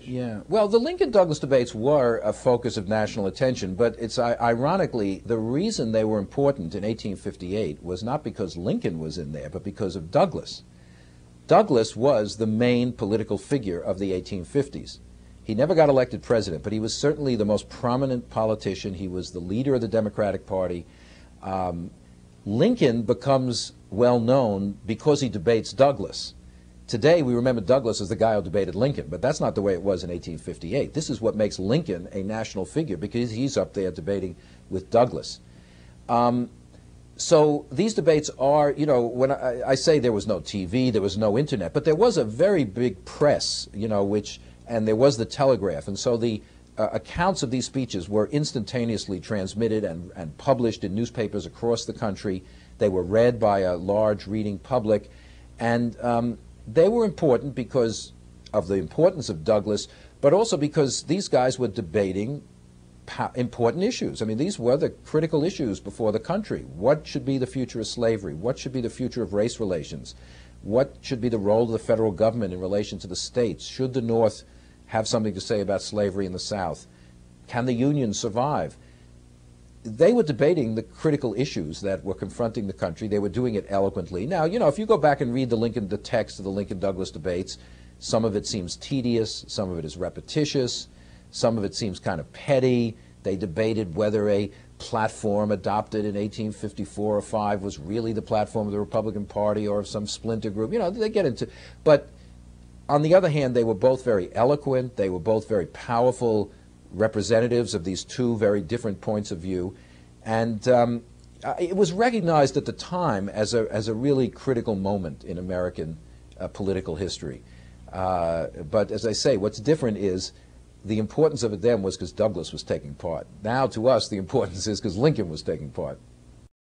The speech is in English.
Yeah. Well, the Lincoln-Douglas debates were a focus of national attention, but it's ironically, the reason they were important in 1858 was not because Lincoln was in there, but because of Douglas. Douglas was the main political figure of the 1850s. He never got elected president, but he was certainly the most prominent politician. He was the leader of the Democratic Party. Lincoln becomes well known because he debates Douglas. Today, we remember Douglas as the guy who debated Lincoln, but that's not the way it was in 1858. This is what makes Lincoln a national figure, because he's up there debating with Douglas. So these debates are, you know, when I say there was no TV, there was no internet, but there was a very big press, you know, and there was the telegraph, and so the accounts of these speeches were instantaneously transmitted and published in newspapers across the country. They were read by a large reading public, and they were important because of the importance of Douglas, but also because these guys were debating important issues. I mean, these were the critical issues before the country. What should be the future of slavery? What should be the future of race relations? What should be the role of the federal government in relation to the states? Should the North have something to say about slavery in the South? Can the Union survive? They were debating the critical issues that were confronting the country. They were doing it eloquently. Now, you know, if you go back and read the text of the Lincoln-Douglas debates, some of it seems tedious, some of it is repetitious, some of it seems kind of petty. They debated whether a platform adopted in 1854 or 5 was really the platform of the Republican Party or of some splinter group. You know, they get into, but on the other hand, they were both very eloquent. They were both very powerful representatives of these two very different points of view, and it was recognized at the time as a really critical moment in American political history. But as I say, what's different is the importance of it then was because Douglas was taking part. Now to us, the importance is because Lincoln was taking part.